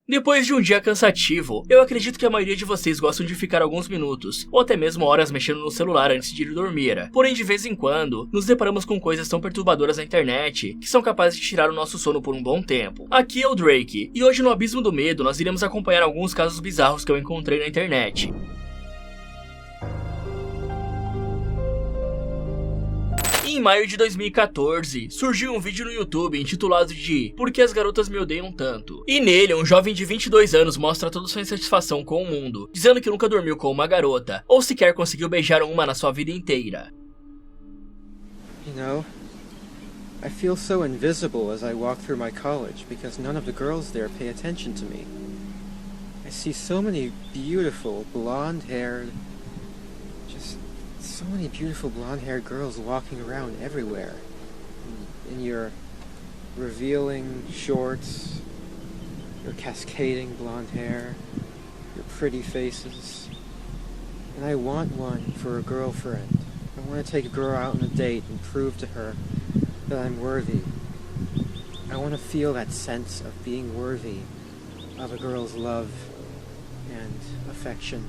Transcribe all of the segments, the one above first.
Depois de um dia cansativo, eu acredito que a maioria de vocês gostam de ficar alguns minutos, ou até mesmo horas mexendo no celular antes de ir dormir. Porém, de vez em quando, nos deparamos com coisas tão perturbadoras na internet, que são capazes de tirar o nosso sono por um bom tempo. Aqui é o Drake, e hoje no Abismo do Medo nós iremos acompanhar alguns casos bizarros que eu encontrei na internet. Em maio de 2014, surgiu um vídeo no YouTube intitulado de Por que as garotas me odeiam tanto? E nele, um jovem de 22 anos mostra toda sua insatisfação com o mundo, dizendo que nunca dormiu com uma garota, ou sequer conseguiu beijar uma na sua vida inteira. You know, I feel so invisible as I walk through my college because none of the girls there pay attention to me. I see so many beautiful blonde-haired, so many beautiful blonde-haired girls walking around everywhere. In your revealing shorts, your cascading blonde hair, your pretty faces. And I want one for a girlfriend. I want to take a girl out on a date and prove to her that I'm worthy. I want to feel that sense of being worthy of a girl's love and affection.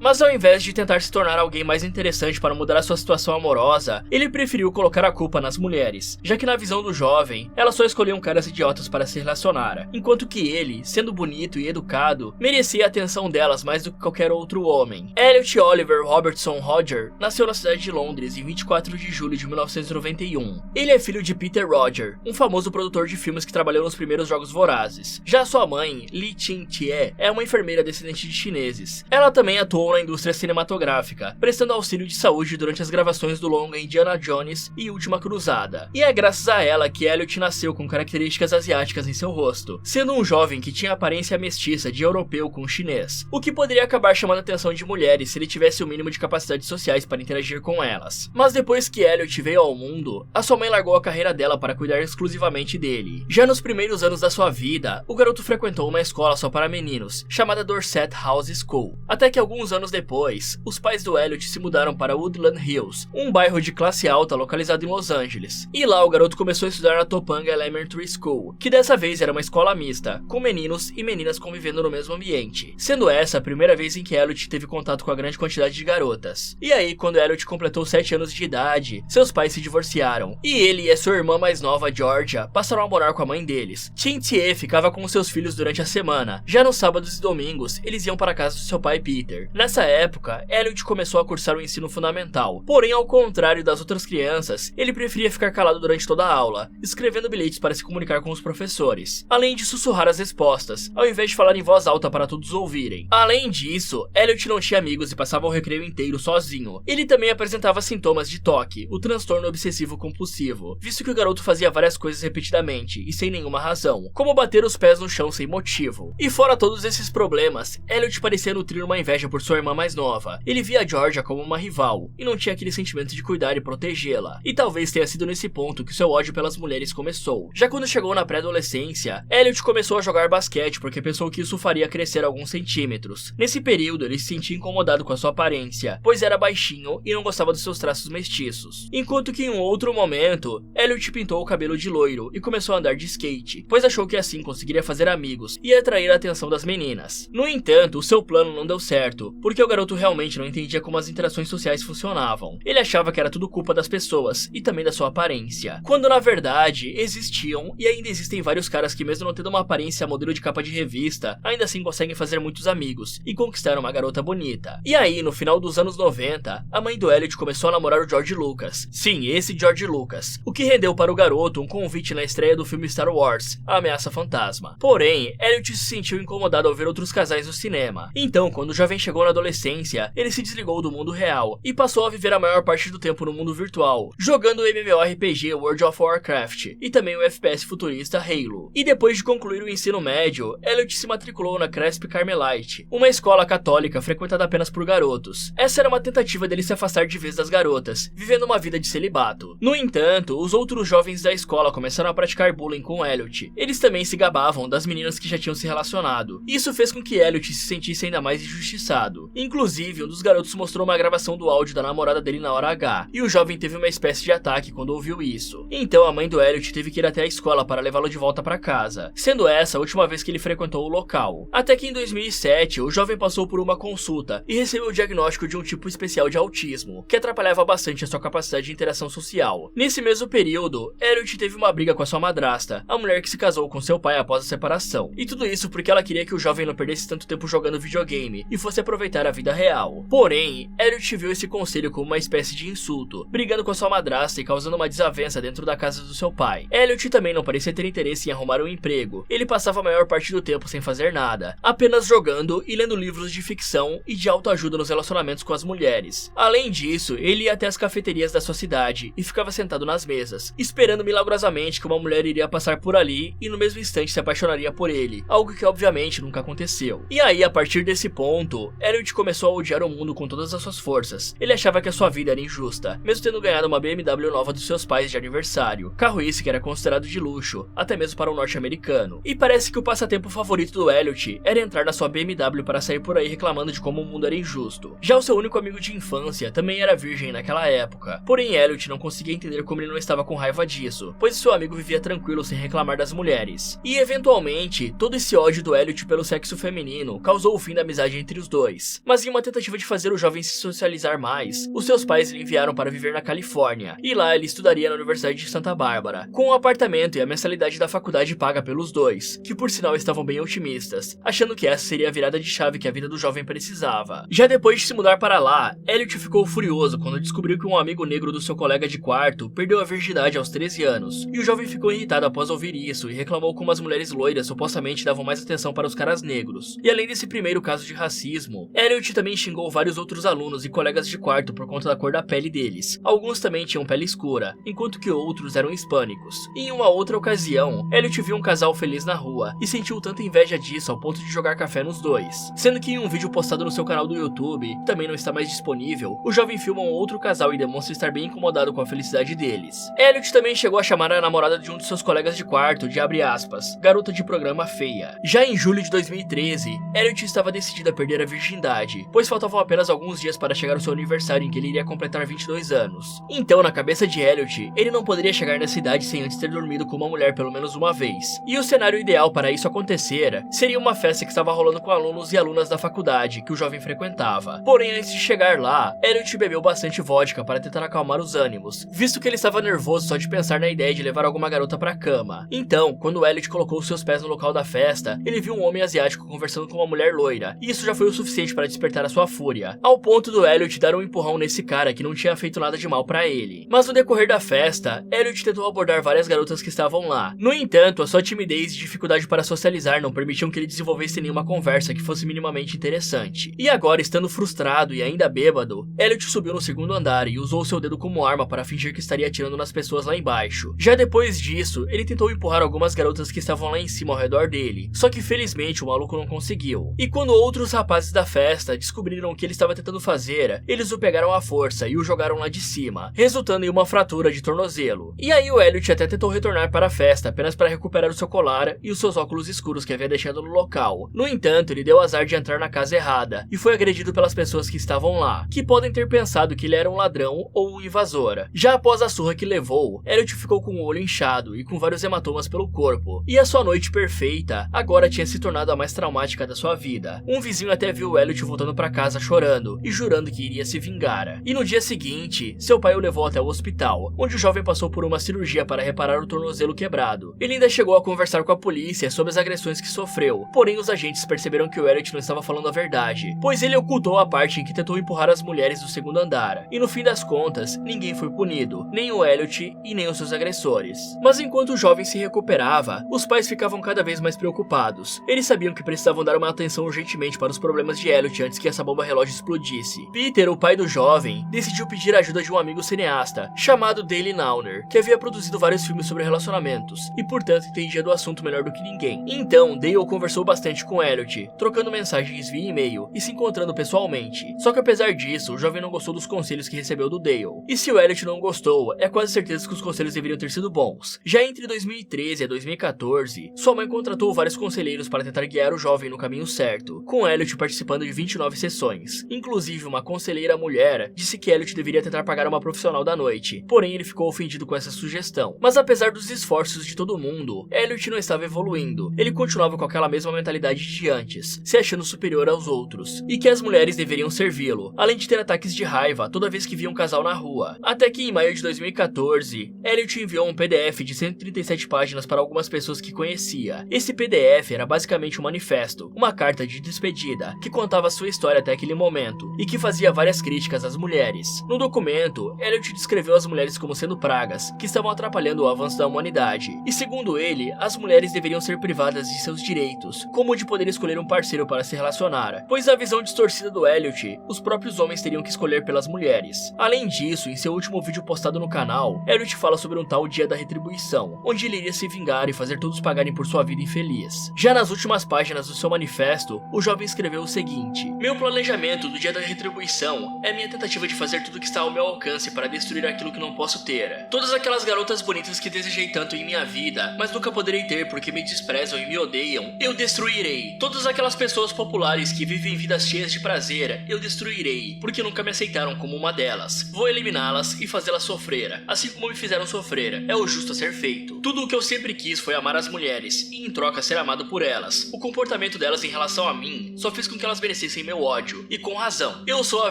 Mas ao invés de tentar se tornar alguém mais interessante para mudar a sua situação amorosa, ele preferiu colocar a culpa nas mulheres, já que na visão do jovem, elas só escolhiam caras idiotas para se relacionar, enquanto que ele, sendo bonito e educado, merecia a atenção delas mais do que qualquer outro homem. Elliot Oliver Robertson Roger nasceu na cidade de Londres em 24 de julho de 1991. Ele é filho de Peter Roger, um famoso produtor de filmes que trabalhou nos primeiros Jogos Vorazes. Já sua mãe, Lee Chin-tie, é uma enfermeira descendente de chineses. Ela também atuou na indústria cinematográfica, prestando auxílio de saúde durante as gravações do longa Indiana Jones e Última Cruzada. E é graças a ela que Elliot nasceu com características asiáticas em seu rosto, sendo um jovem que tinha aparência mestiça de europeu com chinês, o que poderia acabar chamando a atenção de mulheres se ele tivesse o mínimo de capacidades sociais para interagir com elas. Mas depois que Elliot veio ao mundo, a sua mãe largou a carreira dela para cuidar exclusivamente dele. Já nos primeiros anos da sua vida, o garoto frequentou uma escola só para meninos, chamada Dorset House School, até que alguns anos depois, os pais do Elliot se mudaram para Woodland Hills, um bairro de classe alta localizado em Los Angeles. E lá o garoto começou a estudar na Topanga Elementary School, que dessa vez era uma escola mista, com meninos e meninas convivendo no mesmo ambiente, sendo essa a primeira vez em que Elliot teve contato com a grande quantidade de garotas. E aí, quando Elliot completou 7 anos de idade, seus pais se divorciaram, e ele e a sua irmã mais nova, Georgia, passaram a morar com a mãe deles. Chin-tie ficava com seus filhos durante a semana. Já nos sábados e domingos, eles iam para a casa do seu pai Peter. Nessa época, Elliot começou a cursar o ensino fundamental, porém ao contrário das outras crianças, ele preferia ficar calado durante toda a aula, escrevendo bilhetes para se comunicar com os professores, além de sussurrar as respostas, ao invés de falar em voz alta para todos ouvirem. Além disso, Elliot não tinha amigos e passava o recreio inteiro sozinho. Ele também apresentava sintomas de TOC, o transtorno obsessivo compulsivo, visto que o garoto fazia várias coisas repetidamente e sem nenhuma razão, como bater os pés no chão sem motivo. E fora todos esses problemas, Elliot parecia nutrir uma inveja por sua irmã mais nova. Ele via a Georgia como uma rival, e não tinha aquele sentimento de cuidar e protegê-la. E talvez tenha sido nesse ponto que seu ódio pelas mulheres começou. Já quando chegou na pré-adolescência, Elliot começou a jogar basquete porque pensou que isso faria crescer alguns centímetros. Nesse período, ele se sentia incomodado com a sua aparência, pois era baixinho e não gostava dos seus traços mestiços. Enquanto que em um outro momento, Elliot pintou o cabelo de loiro e começou a andar de skate, pois achou que assim conseguiria fazer amigos e atrair a atenção das meninas. No entanto, o seu plano não deu certo, porque o garoto realmente não entendia como as interações sociais funcionavam. Ele achava que era tudo culpa das pessoas e também da sua aparência, quando na verdade existiam e ainda existem vários caras que, mesmo não tendo uma aparência modelo de capa de revista, ainda assim conseguem fazer muitos amigos e conquistar uma garota bonita. E aí, no final dos anos 90, a mãe do Elliot começou a namorar o George Lucas. Sim, esse George Lucas, o que rendeu para o garoto um convite na estreia do filme Star Wars, A Ameaça Fantasma. Porém, Elliot se sentiu incomodado ao ver outros casais no cinema. Então, quando o jovem chegou na adolescência, ele se desligou do mundo real e passou a viver a maior parte do tempo no mundo virtual, jogando o MMORPG World of Warcraft e também o FPS futurista Halo. E depois de concluir o ensino médio, Elliot se matriculou na Cresp Carmelite, uma escola católica frequentada apenas por garotos. Essa era uma tentativa dele se afastar de vez das garotas, vivendo uma vida de celibato. No entanto, os outros jovens da escola começaram a praticar bullying com Elliot. Eles também se gabavam das meninas que já tinham se relacionado. Isso fez com que Elliot se sentisse ainda mais injustiçado. gravando. Inclusive, um dos garotos mostrou uma gravação do áudio da namorada dele na hora H, e o jovem teve uma espécie de ataque quando ouviu isso. Então a mãe do Elliot teve que ir até a escola para levá-lo de volta para casa, sendo essa a última vez que ele frequentou o local. Até que em 2007, o jovem passou por uma consulta e recebeu o diagnóstico de um tipo especial de autismo, que atrapalhava bastante a sua capacidade de interação social. Nesse mesmo período, Elliot teve uma briga com a sua madrasta, a mulher que se casou com seu pai após a separação. E tudo isso porque ela queria que o jovem não perdesse tanto tempo jogando videogame e fosse aproveitar a vida real. Porém, Elliot viu esse conselho como uma espécie de insulto, brigando com a sua madrasta e causando uma desavença dentro da casa do seu pai. Elliot também não parecia ter interesse em arrumar um emprego. Ele passava a maior parte do tempo sem fazer nada, apenas jogando e lendo livros de ficção e de autoajuda nos relacionamentos com as mulheres. Além disso, ele ia até as cafeterias da sua cidade e ficava sentado nas mesas, esperando milagrosamente que uma mulher iria passar por ali e no mesmo instante se apaixonaria por ele, algo que obviamente nunca aconteceu. E aí, a partir desse ponto, Elliot começou a odiar o mundo com todas as suas forças. Ele achava que a sua vida era injusta, mesmo tendo ganhado uma BMW nova dos seus pais de aniversário, carro esse que era considerado de luxo, até mesmo para um norte-americano. E parece que o passatempo favorito do Elliot era entrar na sua BMW para sair por aí reclamando de como o mundo era injusto. Já o seu único amigo de infância também era virgem naquela época, porém Elliot não conseguia entender como ele não estava com raiva disso, pois seu amigo vivia tranquilo sem reclamar das mulheres. E eventualmente, todo esse ódio do Elliot pelo sexo feminino causou o fim da amizade entre os dois. Mas em uma tentativa de fazer o jovem se socializar mais, os seus pais lhe enviaram para viver na Califórnia, e lá ele estudaria na Universidade de Santa Bárbara, com um apartamento e a mensalidade da faculdade paga pelos dois, que por sinal estavam bem otimistas, achando que essa seria a virada de chave que a vida do jovem precisava. Já depois de se mudar para lá, Elliot ficou furioso quando descobriu que um amigo negro do seu colega de quarto perdeu a virgindade aos 13 anos, e o jovem ficou irritado após ouvir isso e reclamou como as mulheres loiras supostamente davam mais atenção para os caras negros. E além desse primeiro caso de racismo, Elliot também xingou vários outros alunos e colegas de quarto por conta da cor da pele deles. Alguns também tinham pele escura, enquanto que outros eram hispânicos. E em uma outra ocasião, Elliot viu um casal feliz na rua e sentiu tanta inveja disso ao ponto de jogar café nos dois. Sendo que em um vídeo postado no seu canal do YouTube, que também não está mais disponível, o jovem filma um outro casal e demonstra estar bem incomodado com a felicidade deles. Elliot também chegou a chamar a namorada de um de seus colegas de quarto de, abre aspas, garota de programa feia. Já em julho de 2013, Elliot estava decidido a perder a virgindade, pois faltavam apenas alguns dias para chegar o seu aniversário em que ele iria completar 22 anos. Então, na cabeça de Elliot, ele não poderia chegar nessa idade sem antes ter dormido com uma mulher pelo menos uma vez. E o cenário ideal para isso acontecer seria uma festa que estava rolando com alunos e alunas da faculdade que o jovem frequentava. Porém, antes de chegar lá, Elliot bebeu bastante vodka para tentar acalmar os ânimos, visto que ele estava nervoso só de pensar na ideia de levar alguma garota para a cama. Então, quando Elliot colocou seus pés no local da festa, ele viu um homem asiático conversando com uma mulher loira, e isso já foi o suficiente para despertar a sua fúria, ao ponto do Elliot dar um empurrão nesse cara que não tinha feito nada de mal para ele. Mas no decorrer da festa, Elliot tentou abordar várias garotas que estavam lá. No entanto, a sua timidez e dificuldade para socializar não permitiam que ele desenvolvesse nenhuma conversa que fosse minimamente interessante. E agora, estando frustrado e ainda bêbado, Elliot subiu no segundo andar e usou seu dedo como arma para fingir que estaria atirando nas pessoas lá embaixo. Já depois disso, ele tentou empurrar algumas garotas que estavam lá em cima ao redor dele, só que felizmente o maluco não conseguiu. E quando outros rapazes da festa descobriram o que ele estava tentando fazer, eles o pegaram à força e o jogaram lá de cima, resultando em uma fratura de tornozelo. E aí o Elliot até tentou retornar para a festa apenas para recuperar o seu colar e os seus óculos escuros que havia deixado no local. No entanto, ele deu azar de entrar na casa errada e foi agredido pelas pessoas que estavam lá, que podem ter pensado que ele era um ladrão ou um invasor. Já após a surra que levou, Elliot ficou com o olho inchado e com vários hematomas pelo corpo, e a sua noite perfeita agora tinha se tornado a mais traumática da sua vida. Um vizinho até viu o Elliot voltando para casa chorando e jurando que iria se vingar. E no dia seguinte, seu pai o levou até o hospital, onde o jovem passou por uma cirurgia para reparar o tornozelo quebrado. Ele ainda chegou a conversar com a polícia sobre as agressões que sofreu, porém os agentes perceberam que o Elliot não estava falando a verdade, pois ele ocultou a parte em que tentou empurrar as mulheres do segundo andar. E no fim das contas, ninguém foi punido, nem o Elliot e nem os seus agressores. Mas enquanto o jovem se recuperava, os pais ficavam cada vez mais preocupados. Eles sabiam que precisavam dar uma atenção urgentemente para os problemas de Elliot antes que essa bomba relógio explodisse. Peter, o pai do jovem, decidiu pedir a ajuda de um amigo cineasta, chamado Dale Nauner, que havia produzido vários filmes sobre relacionamentos, e portanto entendia do assunto melhor do que ninguém. Então, Dale conversou bastante com Elliot, trocando mensagens via e-mail e se encontrando pessoalmente. Só que apesar disso, o jovem não gostou dos conselhos que recebeu do Dale. E se o Elliot não gostou, é quase certeza que os conselhos deveriam ter sido bons. Já entre 2013 e 2014, sua mãe contratou vários conselheiros para tentar guiar o jovem no caminho certo, com Elliot participando de 29 sessões. Inclusive, uma conselheira mulher disse que Elliot deveria tentar pagar uma profissional da noite, porém ele ficou ofendido com essa sugestão. Mas apesar dos esforços de todo mundo, Elliot não estava evoluindo. Ele continuava com aquela mesma mentalidade de antes, se achando superior aos outros, e que as mulheres deveriam servi-lo, além de ter ataques de raiva toda vez que via um casal na rua. Até que em maio de 2014, Elliot enviou um PDF de 137 páginas para algumas pessoas que conhecia. Esse PDF era basicamente um manifesto, uma carta de despedida, que contava sua história até aquele momento, e que fazia várias críticas às mulheres. No documento, Elliot descreveu as mulheres como sendo pragas, que estavam atrapalhando o avanço da humanidade, e segundo ele, as mulheres deveriam ser privadas de seus direitos, como o de poder escolher um parceiro para se relacionar, pois na visão distorcida do Elliot, os próprios homens teriam que escolher pelas mulheres. Além disso, em seu último vídeo postado no canal, Elliot fala sobre um tal Dia da Retribuição, onde ele iria se vingar e fazer todos pagarem por sua vida infeliz. Já nas últimas páginas do seu manifesto, o jovem escreveu o seguinte: "Meu planejamento do Dia da Retribuição é minha tentativa de fazer tudo que está ao meu alcance para destruir aquilo que não posso ter. Todas aquelas garotas bonitas que desejei tanto em minha vida, mas nunca poderei ter porque me desprezam e me odeiam, eu destruirei. Todas aquelas pessoas populares que vivem vidas cheias de prazer, eu destruirei, porque nunca me aceitaram como uma delas. Vou eliminá-las e fazê-las sofrer, assim como me fizeram sofrer. É o justo a ser feito. Tudo o que eu sempre quis foi amar as mulheres, e em troca ser amado por elas. O comportamento delas em relação a mim só fez com que elas merecessem meu ódio, e com razão. Eu sou a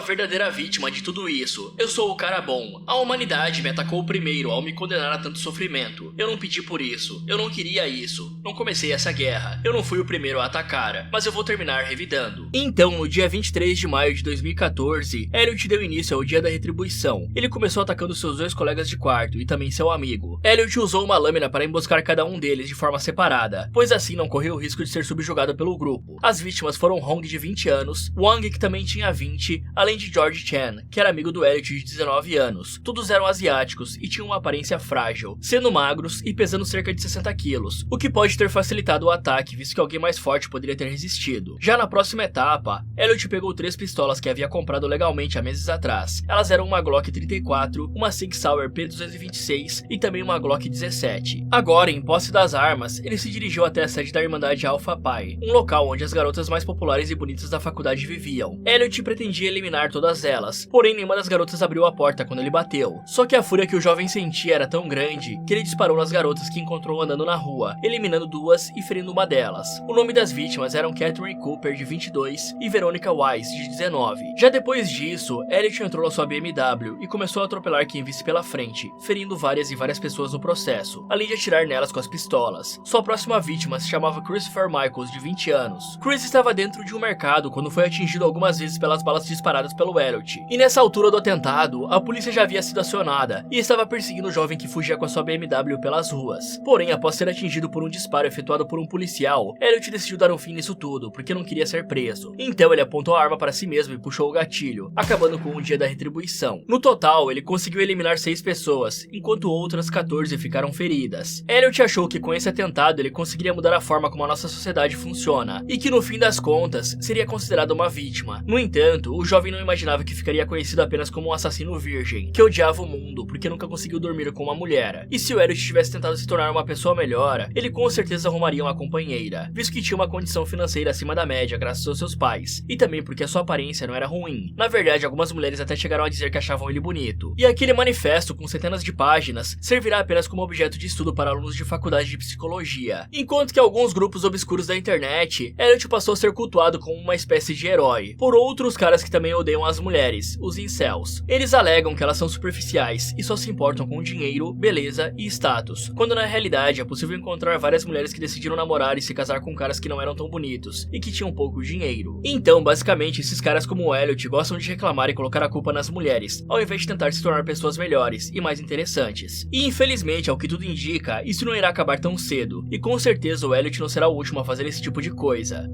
verdadeira vítima de tudo isso. Eu sou o cara bom. A humanidade me atacou primeiro ao me condenar a tanto sofrimento. Eu não pedi por isso. Eu não queria isso. Não comecei essa guerra. Eu não fui o primeiro a atacar, mas eu vou terminar revidando." Então, no dia 23 de maio de 2014, Elliot deu início ao Dia da Retribuição. Ele começou atacando seus dois colegas de quarto e também seu amigo. Elliot usou uma lâmina para emboscar cada um deles de forma separada, pois assim não correu o risco de ser subjugado pelo grupo. As vítimas foram Hong, de 20 anos, Wang, que também tinha 20, além de George Chen, que era amigo do Elliot, de 19 anos. Todos eram asiáticos e tinham uma aparência frágil, sendo magros e pesando cerca de 60 quilos, o que pode ter facilitado o ataque, visto que alguém mais forte poderia ter resistido. Já na próxima etapa, Elliot pegou 3 pistolas que havia comprado legalmente há meses atrás. Elas eram uma Glock 34, uma Sig Sauer P226 e também uma Glock 17. Agora, em posse das armas, ele se dirigiu até a sede da Irmandade Alpha Pi, um local onde as garotas mais populares e bonitas da faculdade viviam. Elliot pretendia eliminar todas elas, porém nenhuma das garotas abriu a porta quando ele bateu. Só que a fúria que o jovem sentia era tão grande que ele disparou nas garotas que encontrou andando na rua, eliminando 2 e ferindo uma delas. O nome das vítimas eram Catherine Cooper, de 22, e Veronica Wise, de 19. Já depois disso, Elliot entrou na sua BMW e começou a atropelar quem visse pela frente, ferindo várias pessoas no processo, além de atirar nelas com as pistolas. Sua próxima vítima se chamava Christopher Michaels, de 20 anos. Chris estava dentro de um mercado quando foi atingido algumas vezes pelas balas disparadas pelo Elliot. E nessa altura do atentado, a polícia já havia sido acionada e estava perseguindo o jovem que fugia com a sua BMW pelas ruas. Porém, após ser atingido por um disparo efetuado por um policial, Elliot decidiu dar um fim nisso tudo, porque não queria ser preso. Então ele apontou a arma para si mesmo e puxou o gatilho, acabando com o Dia da Retribuição. No total, ele conseguiu eliminar 6 pessoas, enquanto outras 14 ficaram feridas. Elliot achou que com esse atentado ele conseguiria mudar a forma como a nossa sociedade funciona, e que no fim das contas, seria considerado uma vítima. No entanto, o jovem não imaginava que ficaria conhecido apenas como um assassino virgem, que odiava o mundo porque nunca conseguiu dormir com uma mulher. E se o Elliot tivesse tentado se tornar uma pessoa melhor, ele com certeza arrumaria uma companheira, visto que tinha uma condição financeira acima da média graças aos seus pais, e também porque a sua aparência não era ruim. Na verdade, algumas mulheres até chegaram a dizer que achavam ele bonito. E aquele manifesto com centenas de páginas servirá apenas como objeto de estudo para alunos de faculdade de psicologia. Enquanto que alguns grupos obscuros da internet, Elliot passou a ser cultuado como uma espécie de herói por outros caras que também odeiam as mulheres, os incels. Eles alegam que elas são superficiais e só se importam com dinheiro, beleza e status, quando na realidade é possível encontrar várias mulheres que decidiram namorar e se casar com caras que não eram tão bonitos e que tinham pouco dinheiro. Então, basicamente, esses caras como o Elliot gostam de reclamar e colocar a culpa nas mulheres, ao invés de tentar se tornar pessoas melhores e mais interessantes. E infelizmente, ao que tudo indica, isso não irá acabar tão cedo, e com certeza o Elliot não será o último a fazer esse tipo de coisa.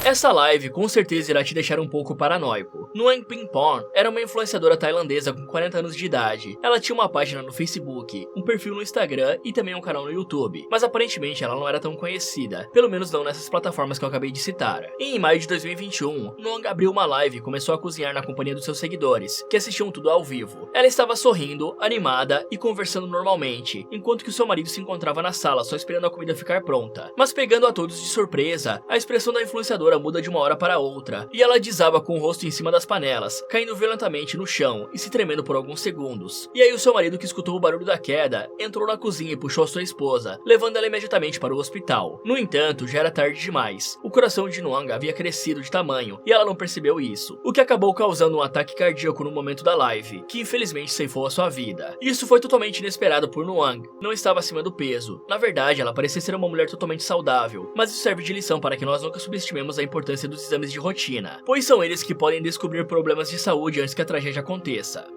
Essa live com certeza irá te deixar um pouco paranoico. Nguyen Ping Pong era uma influenciadora tailandesa com 40 anos de idade. Ela tinha uma página no Facebook, um perfil no Instagram e também um canal no YouTube, mas aparentemente ela não era tão conhecida, pelo menos não nessas plataformas que eu acabei de citar. E em maio de 2021, Nguyen abriu uma live e começou a cozinhar na companhia dos seus seguidores, que assistiam tudo ao vivo. Ela estava sorrindo, animada e conversando normalmente, enquanto que o seu marido se encontrava na sala só esperando a comida ficar pronta. Mas pegando a todos de surpresa, a expressão da influenciadora muda de uma hora para outra, e ela desaba com o rosto em cima das panelas, caindo violentamente no chão e se tremendo por alguns segundos. E aí o seu marido, que escutou o barulho da queda, entrou na cozinha e puxou a sua esposa, levando ela imediatamente para o hospital. No entanto, já era tarde demais. O coração de Nguyen havia crescido de tamanho e ela não percebeu isso, o que acabou causando um ataque cardíaco no momento da live, que infelizmente ceifou a sua vida. Isso foi totalmente inesperado por Nguyen. Não estava acima do peso. Na verdade, ela parecia ser uma mulher totalmente saudável, mas isso serve de lição para que nós nunca subestimemos a importância dos exames de rotina, pois são eles que podem descobrir problemas de saúde antes que a tragédia aconteça.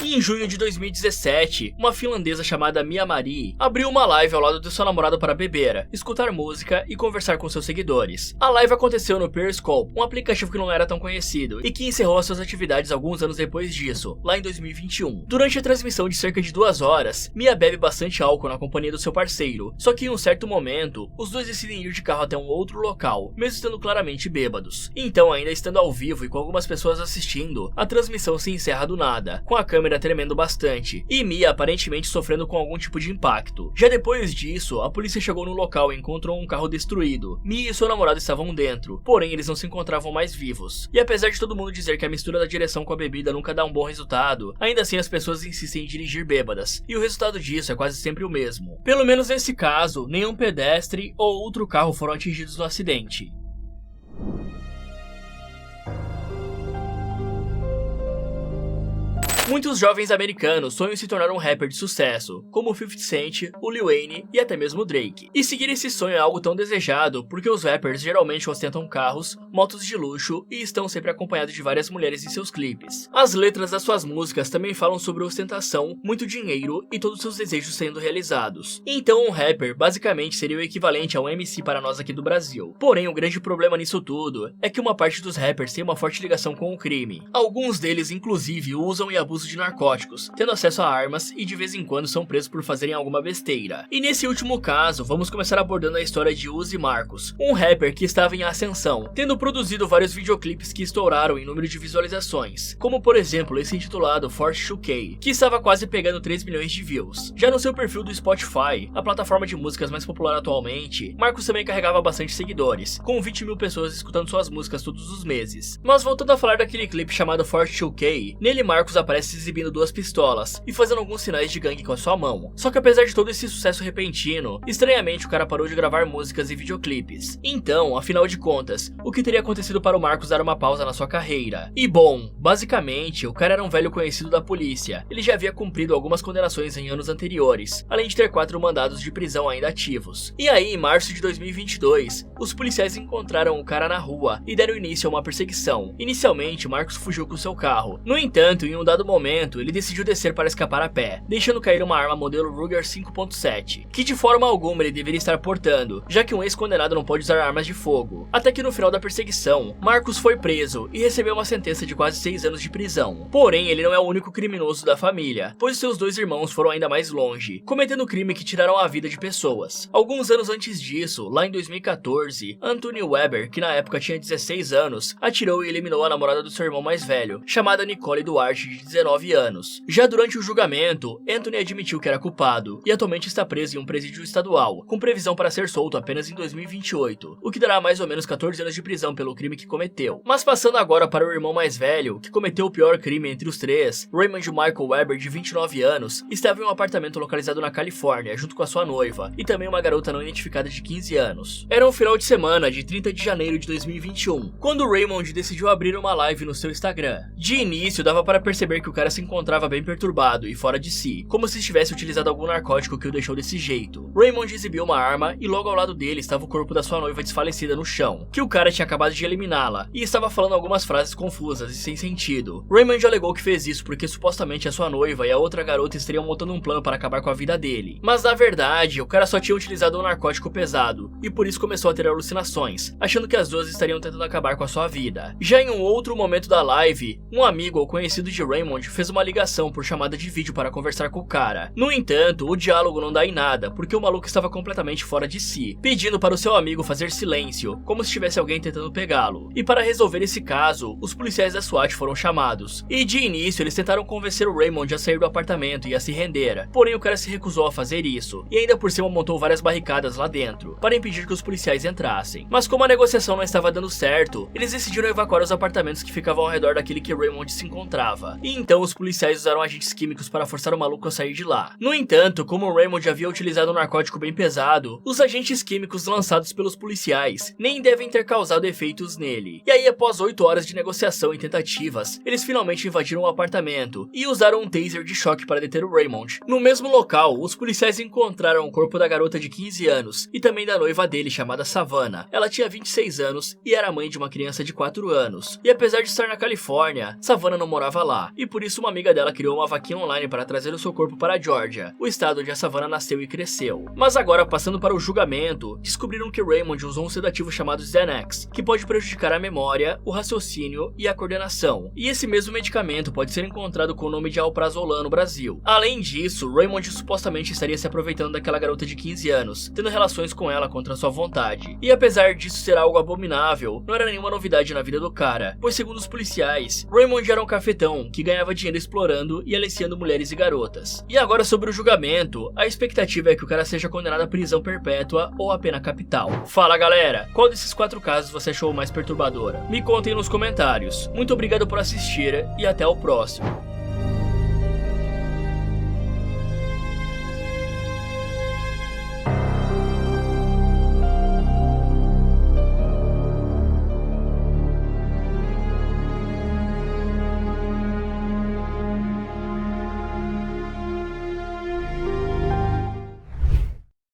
Em junho de 2017, uma finlandesa chamada Mia Marie abriu uma live ao lado do seu namorado para beber, escutar música e conversar com seus seguidores. A live aconteceu no Periscope, um aplicativo que não era tão conhecido e que encerrou as suas atividades alguns anos depois disso, lá em 2021. Durante a transmissão de cerca de 2 horas, Mia bebe bastante álcool na companhia do seu parceiro, só que em um certo momento, os dois decidem ir de carro até um outro local, mesmo estando claramente bêbados. Então, ainda estando ao vivo e com algumas pessoas assistindo, a transmissão se encerra do nada, com a câmera tremendo bastante, e Mia aparentemente sofrendo com algum tipo de impacto. Já depois disso, a polícia chegou no local e encontrou um carro destruído. Mia e seu namorado estavam dentro, porém eles não se encontravam mais vivos. E apesar de todo mundo dizer que a mistura da direção com a bebida nunca dá um bom resultado, ainda assim as pessoas insistem em dirigir bêbadas, e o resultado disso é quase sempre o mesmo. Pelo menos nesse caso, nenhum pedestre ou outro carro foram atingidos no acidente. Muitos jovens americanos sonham em se tornar um rapper de sucesso, como o 50 Cent, o Lil Wayne e até mesmo o Drake. E seguir esse sonho é algo tão desejado porque os rappers geralmente ostentam carros, motos de luxo e estão sempre acompanhados de várias mulheres em seus clipes. As letras das suas músicas também falam sobre ostentação, muito dinheiro e todos seus desejos sendo realizados. Então um rapper basicamente seria o equivalente a um MC para nós aqui do Brasil. Porém, o grande problema nisso tudo é que uma parte dos rappers tem uma forte ligação com o crime. Alguns deles inclusive usam e abusam de narcóticos, tendo acesso a armas e de vez em quando são presos por fazerem alguma besteira. E nesse último caso, vamos começar abordando a história de Uzi Marcos, um rapper que estava em ascensão, tendo produzido vários videoclipes que estouraram em número de visualizações, como por exemplo esse intitulado 42K, que estava quase pegando 3 milhões de views. Já no seu perfil do Spotify, a plataforma de músicas mais popular atualmente, Marcos também carregava bastante seguidores, com 20 mil pessoas escutando suas músicas todos os meses. Mas voltando a falar daquele clipe chamado 42K, nele Marcos aparece exibindo 2 pistolas e fazendo alguns sinais de gangue com a sua mão. Só que apesar de todo esse sucesso repentino, estranhamente o cara parou de gravar músicas e videoclipes. Então, afinal de contas, o que teria acontecido para o Marcos dar uma pausa na sua carreira? E bom, basicamente, o cara era um velho conhecido da polícia. Ele já havia cumprido algumas condenações em anos anteriores, além de ter 4 mandados de prisão ainda ativos. E aí, em março de 2022, os policiais encontraram o cara na rua e deram início a uma perseguição. Inicialmente, Marcos fugiu com seu carro. No entanto, em um dado momento, ele decidiu descer para escapar a pé, deixando cair uma arma modelo Ruger 5.7, que de forma alguma ele deveria estar portando, já que um ex-condenado não pode usar armas de fogo. Até que no final da perseguição, Marcos foi preso e recebeu uma sentença de quase 6 anos de prisão. Porém, ele não é o único criminoso da família, pois seus 2 irmãos foram ainda mais longe, cometendo crime que tiraram a vida de pessoas. Alguns anos antes disso, lá em 2014, Anthony Weber, que na época tinha 16 anos, atirou e eliminou a namorada do seu irmão mais velho, chamada Nicole Duarte, de 19 anos. Já durante o julgamento, Anthony admitiu que era culpado e atualmente está preso em um presídio estadual, com previsão para ser solto apenas em 2028, o que dará mais ou menos 14 anos de prisão pelo crime que cometeu. Mas passando agora para o irmão mais velho, que cometeu o pior crime entre os 3, Raymond Michael Weber, de 29 anos, estava em um apartamento localizado na Califórnia, junto com a sua noiva, e também uma garota não identificada de 15 anos. Era um final de semana de 30 de janeiro de 2021, quando Raymond decidiu abrir uma live no seu Instagram. De início, dava para perceber que o cara se encontrava bem perturbado e fora de si, como se tivesse utilizado algum narcótico que o deixou desse jeito. Raymond exibiu uma arma e logo ao lado dele estava o corpo da sua noiva desfalecida no chão, que o cara tinha acabado de eliminá-la, e estava falando algumas frases confusas e sem sentido. Raymond alegou que fez isso porque supostamente a sua noiva e a outra garota estariam montando um plano para acabar com a vida dele. Mas na verdade, o cara só tinha utilizado um narcótico pesado, e por isso começou a ter alucinações, achando que as duas estariam tentando acabar com a sua vida. Já em um outro momento da live, um amigo ou conhecido de Raymond fez uma ligação por chamada de vídeo para conversar com o cara. No entanto, o diálogo não dá em nada, porque o maluco estava completamente fora de si, pedindo para o seu amigo fazer silêncio, como se tivesse alguém tentando pegá-lo. E para resolver esse caso, os policiais da SWAT foram chamados. E de início, eles tentaram convencer o Raymond a sair do apartamento e a se render. Porém, o cara se recusou a fazer isso, e ainda por cima montou várias barricadas lá dentro, para impedir que os policiais entrassem. Mas como a negociação não estava dando certo, eles decidiram evacuar os apartamentos que ficavam ao redor daquele que Raymond se encontrava. E então os policiais usaram agentes químicos para forçar o maluco a sair de lá. No entanto, como o Raymond havia utilizado um narcótico bem pesado, os agentes químicos lançados pelos policiais nem devem ter causado efeitos nele. E aí, após 8 horas de negociação e tentativas, eles finalmente invadiram o apartamento e usaram um taser de choque para deter o Raymond. No mesmo local, os policiais encontraram o corpo da garota de 15 anos e também da noiva dele, chamada Savannah. Ela tinha 26 anos e era mãe de uma criança de 4 anos. E apesar de estar na Califórnia, Savannah não morava lá, e por isso uma amiga dela criou uma vaquinha online para trazer o seu corpo para a Georgia, o estado onde a Savannah nasceu e cresceu. Mas agora, passando para o julgamento, descobriram que Raymond usou um sedativo chamado Xanax, que pode prejudicar a memória, o raciocínio e a coordenação. E esse mesmo medicamento pode ser encontrado com o nome de alprazolam no Brasil. Além disso, Raymond supostamente estaria se aproveitando daquela garota de 15 anos, tendo relações com ela contra sua vontade. E apesar disso ser algo abominável, não era nenhuma novidade na vida do cara, pois segundo os policiais, Raymond era um cafetão que ganhava dinheiro explorando e aliciando mulheres e garotas. E agora sobre o julgamento, a expectativa é que o cara seja condenado à prisão perpétua ou à pena capital. Fala galera, qual desses 4 casos você achou mais perturbadora? Me contem nos comentários. Muito obrigado por assistir e até o próximo.